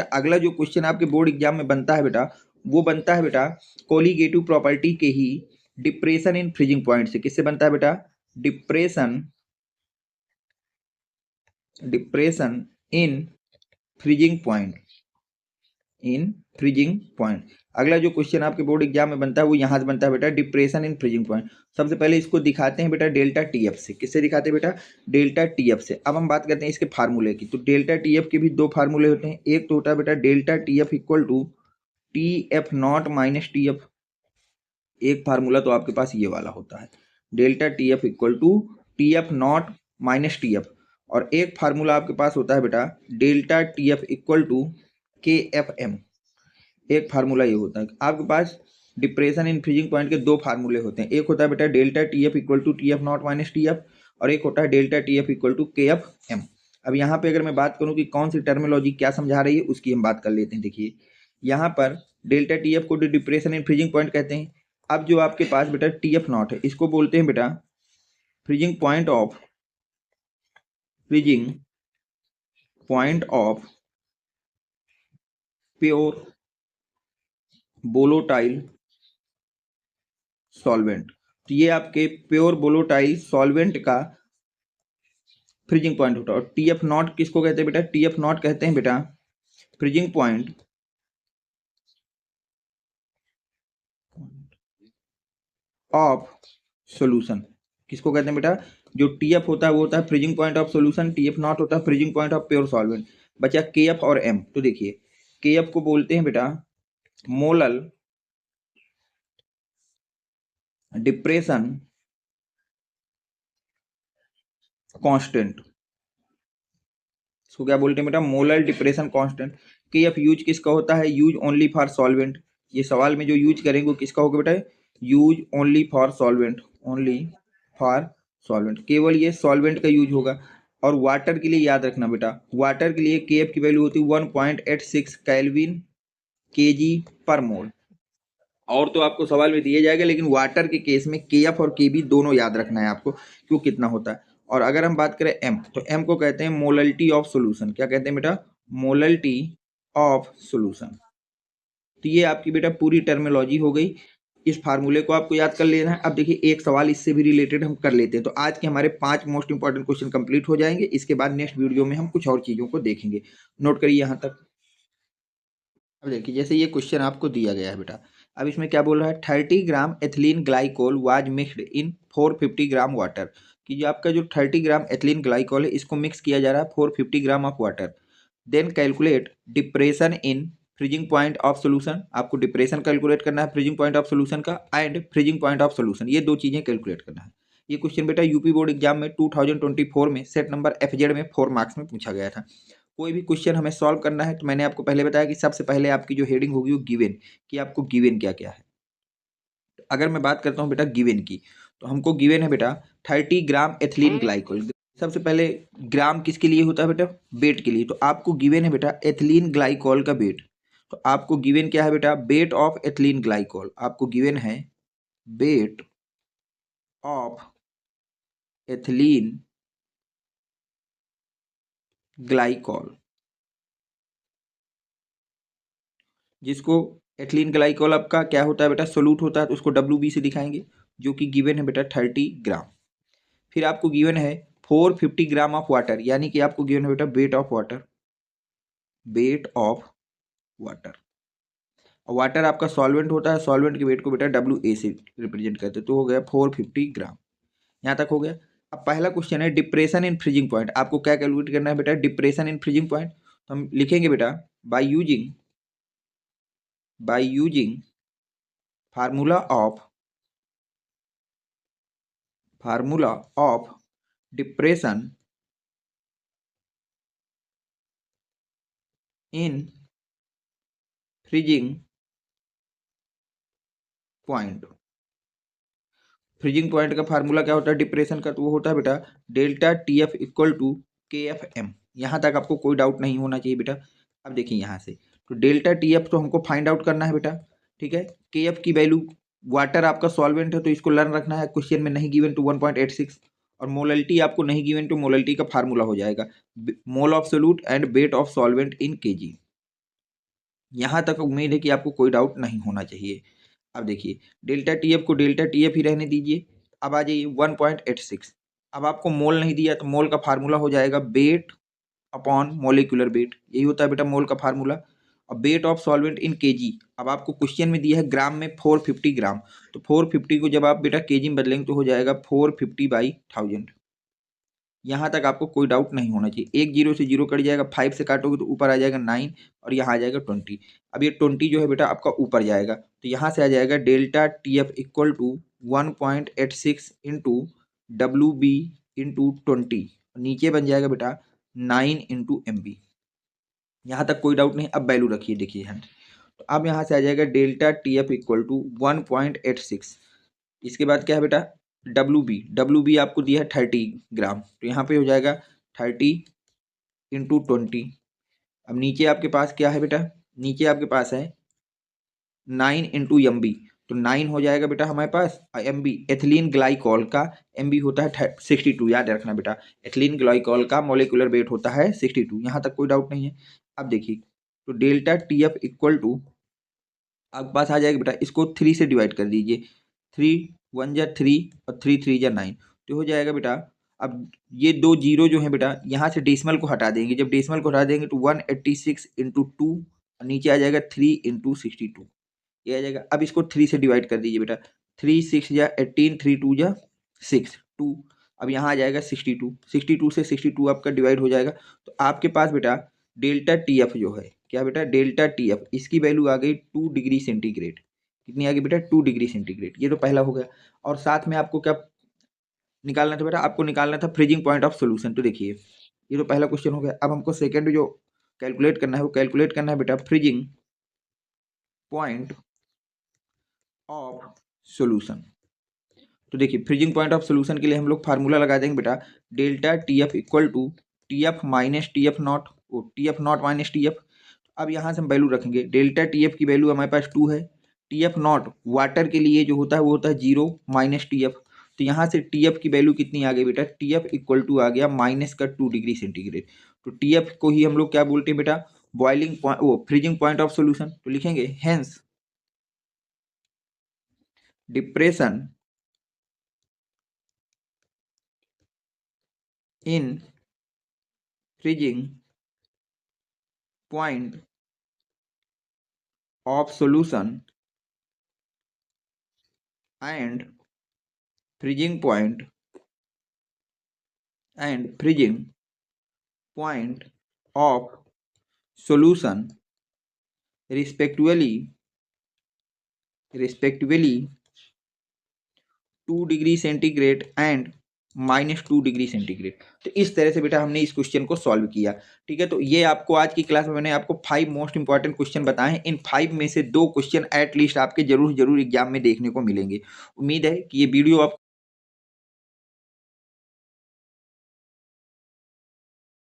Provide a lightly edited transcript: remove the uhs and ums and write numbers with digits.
अगला जो क्वेश्चन आपके बोर्ड एग्जाम में बनता है बेटा, वो बनता है बेटा कोलिगेटिव प्रॉपर्टी के ही डिप्रेशन इन फ्रीजिंग पॉइंट से। किससे बनता है बेटा? Depression in freezing point, in freezing point. अगला जो क्वेश्चन आपके बोर्ड एग्जाम में बनता है वो यहाँ से बनता है बेटा डिप्रेशन इन फ्रीजिंग पॉइंट। सबसे पहले इसको दिखाते हैं बेटा डेल्टा टी एफ से। किससे दिखाते हैं बेटा? डेल्टा टी एफ से। अब हम बात करते हैं इसके फार्मूले की। तो डेल्टा टी एफ के भी दो फार्मूले होते हैं। एक तो होता है बेटा delta T F equal to T F naught minus T F. एक फार्मूला तो आपके पास ये वाला होता है, delta T F equal to T F naught minus T F. और एक फार्मूला आपके पास होता है बेटा delta T F equal to K F M. एक फार्मूला ये होता है। आपके पास डिप्रेशन इन फ्रीजिंग पॉइंट के दो फार्मूले होते हैं। एक होता है बेटा delta T F equal to T F naught minus T F, और एक होता है delta T F equal to K F M. अब यहाँ पे अगर मैं बात करूँ कि कौन सी टर्मिनोलॉजी क्या समझा रही है, उसकी हम बात कर लेते हैं। देखिए यहाँ पर डेल्टा टी एफ को डिप्रेशन इन फ्रीजिंग पॉइंट कहते हैं। अब जो आपके पास बेटा टी एफ नॉट है, इसको बोलते हैं बेटा freezing point of pure volatile solvent. तो ये आपके प्योर वोलेटाइल सॉल्वेंट का फ्रीजिंग पॉइंट होता है। और टी एफ नॉट किसको कहते हैं बेटा? टी एफ नॉट कहते हैं बेटा फ्रीजिंग पॉइंट ऑफ सॉल्यूशन। किसको कहते हैं बेटा? जो टी एफ होता है वो होता है freezing point of solution, T F not होता है freezing point of pure solvent. बचा के एफ और एम। तो देखिए के एफ को बोलते हैं बेटा मोलल डिप्रेशन कांस्टेंट। इसको क्या बोलते हैं बेटा? Molar depression constant. के एफ यूज किसका होता है? Use only for solvent. ये सवाल में जो यूज करेंगे वो किसका होगा बेटा? Use only for solvent, only for solvent. केवल ये सॉल्वेंट का यूज होगा। और वाटर के लिए याद रखना बेटा, वाटर के लिए के एफ की वैल्यू होती है 1.86 केल्विन केजी पर मोल। और तो आपको सवाल में दिया जाएगा, लेकिन वाटर के केस में के एफ और के बी दोनों याद रखना है आपको, क्यों कितना होता है। और अगर हम बात करें एम, तो एम को कहते हैं मोलल्टी ऑफ सोल्यूशन। क्या कहते हैं बेटा? मोलल्टी ऑफ सोल्यूशन। तो ये आपकी बेटा पूरी टर्मिनोलॉजी हो गई। इस फार्मूले को आपको याद कर लेना है। अब देखिए एक सवाल इससे भी रिलेटेड हम कर लेते हैं। तो आज के हमारे 5 मोस्ट इंपॉर्टेंट क्वेश्चन कंप्लीट हो जाएंगे। इसके बाद नेक्स्ट वीडियो में हम कुछ और चीज़ों को देखेंगे। नोट करिए यहाँ तक। अब देखिए जैसे ये क्वेश्चन आपको दिया गया है बेटा, अब इसमें क्या बोल रहा है? 30 gram ethylene glycol was mixed in 450 gram water. कि जो आपका जो 30 ग्राम एथिलीन ग्लाइकोल है, इसको मिक्स किया जा रहा है 450 gram of water. Then calculate depression in freezing point of solution. आपको डिप्रेशन कैलकुलेट करना है फ्रीजिंग पॉइंट ऑफ सोल्यूशन का, and freezing point of solution. ये दो चीजें कैलकुलेट करना है। ये क्वेश्चन बेटा यूपी बोर्ड एग्जाम में 2024 में सेट नंबर एफजेड में 4 मार्क्स में पूछा गया था। कोई भी क्वेश्चन हमें सॉल्व करना है तो मैंने आपको पहले बताया कि सबसे पहले आपकी जो हेडिंग होगी वो गिवन, कि आपको गिवन क्या क्या है। अगर मैं बात करता हूँ बेटा गिवन की, तो हमको गिवन है बेटा 30 ग्राम एथिलीन ग्लाइकोल। सबसे पहले ग्राम किसके लिए होता है बेटा? वेट के लिए। तो आपको गिवन है बेटा एथिलीन ग्लाइकोल का वेट। तो आपको गिवन क्या है बेटा? Weight of ethylene glycol. आपको गिवन है वेट ऑफ एथिलीन ग्लाइकोल, जिसको एथिलीन ग्लाइकोल आपका क्या होता है बेटा? सोलूट होता है, तो उसको WB से दिखाएंगे, जो कि गिवन है बेटा 30 ग्राम। फिर आपको गिवन है 450 ग्राम ऑफ वाटर, यानी कि आपको गिवन है बेटा weight of water, weight of water. Water आपका सॉल्वेंट होता है, सॉल्वेंट के वेट को बेटा WA से रिप्रेजेंट करते हैं। तो हो गया 450 ग्राम। यहाँ तक हो गया। अब पहला क्वेश्चन है डिप्रेशन इन फ्रीजिंग पॉइंट। आपको क्या कैलकुलेट करना है बेटा? Depression in freezing point. तो हम लिखेंगे बेटा by using formula of depression in freezing point. Freezing point का फार्मूला क्या होता है डिप्रेशन का? तो वो होता है बेटा delta T F equal to K F M. यहाँ तक आपको कोई डाउट नहीं होना चाहिए बेटा। अब देखिए यहाँ से, तो डेल्टा टी एफ तो हमको फाइंड आउट करना है बेटा, ठीक है। के एफ की वैल्यू, वाटर आपका सॉल्वेंट है तो इसको लर्न रखना है, क्वेश्चन में नहीं गिवन टू 1.86। और मोलल्टी आपको नहीं गिवन, तो मोलल्टी का फार्मूला हो जाएगा mole of solute and weight of solvent in KG. यहाँ तक उम्मीद है कि आपको कोई डाउट नहीं होना चाहिए। अब देखिए डेल्टा टी एफ को डेल्टा टी एफ ही रहने दीजिए। अब आ जाइए 1.86। अब आपको मोल नहीं दिया तो मोल का फार्मूला हो जाएगा वेट अपॉन मोलिकुलर वेट, यही होता है बेटा मोल का फार्मूला। और weight of solvent in KG, अब आपको क्वेश्चन में दिया है ग्राम में 450 ग्राम, तो 450 को जब आप बेटा केजी में बदलेंगे तो हो जाएगा 450/1000। यहाँ तक आपको कोई डाउट नहीं होना चाहिए। एक जीरो से जीरो कट जाएगा, 5 से काटोगे तो ऊपर आ जाएगा 9 और यहाँ आ जाएगा 20। अब ये 20 जो है बेटा आपका ऊपर जाएगा, तो यहाँ से आ जाएगा delta T F equal to 1.86 into W B into 20, नीचे बन जाएगा बेटा 9 इंटू एम बी। यहाँ तक कोई डाउट नहीं। अब वैल्यू रखिए, देखिए यहाँ तो अब यहाँ से आ जाएगा delta T F equal to 1.86। इसके बाद क्या है बेटा डब्ल्यू बी आपको दिया है 30 ग्राम, तो यहाँ पे हो जाएगा 30 इंटू 20। अब नीचे आपके पास क्या है बेटा, नीचे आपके पास है 9 इंटू एम बी, तो 9 हो जाएगा बेटा हमारे पास। एम बी एथिलीन ग्लाइकॉल का एम बी होता है 62, याद रखना बेटा एथिलीन ग्लाइकॉल का मोलिकुलर वेट होता है 62। यहाँ तक कोई डाउट नहीं है। अब देखिए तो delta T F equal to आपके पास आ जाएगा बेटा, इसको 3 से डिवाइड कर दीजिए, 3 1 जा 3 और 3 3 जा 9, तो हो जाएगा बेटा। अब ये दो जीरो जो है बेटा यहाँ से डेसिमल को हटा देंगे, जब डेसिमल को हटा देंगे तो 186 इंटू 2, नीचे आ जाएगा 3 इंटू 62, ये आ जाएगा। अब इसको 3 से डिवाइड कर दीजिए बेटा, 3 6 जा 18, 3 2 जा 6 2। अब यहाँ आ जाएगा 62, 62 से 62 आपका डिवाइड हो जाएगा, तो आपके पास बेटा डेल्टा टी एफ जो है क्या बेटा डेल्टा टी एफ, इसकी वैल्यू आ गई 2 डिग्री सेंटीग्रेड। कितनी आ गई बेटा 2 डिग्री सेंटीग्रेड, ये तो पहला हो गया। और साथ में आपको क्या निकालना था बेटा, आपको निकालना था फ्रीजिंग पॉइंट ऑफ सोल्यूशन। तो देखिए ये तो पहला क्वेश्चन हो गया। अब हमको सेकंड जो कैलकुलेट करना है वो कैलकुलेट करना है बेटा फ्रीजिंग पॉइंट ऑफ सोल्यूशन। तो देखिए फ्रीजिंग पॉइंट ऑफ सोल्यूशन के लिए हम लोग फार्मूला लगा देंगे बेटा delta T F equal to T f minus T F naught, वो t F naught minus T f. अब यहाँ से हम वैल्यू रखेंगे, डेल्टा टी एफ की वैल्यू हमारे पास 2 है, टी एफ नॉट वाटर के लिए जो होता है वो होता है 0 माइनस टी एफ, तो यहाँ से टी एफ की वैल्यू कितनी आ गई बेटा, टी एफ इक्वल टू आ गया माइनस का 2 डिग्री सेंटीग्रेड। तो टी एफ को ही हम लोग क्या बोलते हैं बेटा बॉइलिंग पॉइंट, वो फ्रीजिंग पॉइंट ऑफ सोल्यूशन। तो लिखेंगे hence depression in freezing point of solution and freezing point of solution respectively 2 degree centigrade and -2 degree centigrade. तो इस तरह से बेटा हमने इस क्वेश्चन को सॉल्व किया। ठीक है, तो ये आपको आज की क्लास में मैंने आपको 5 मोस्ट इंपॉर्टेंट क्वेश्चन बताए हैं। इन 5 में से 2 क्वेश्चन एटलीस्ट आपके जरूर एग्जाम में देखने को मिलेंगे। उम्मीद है कि ये वीडियो आप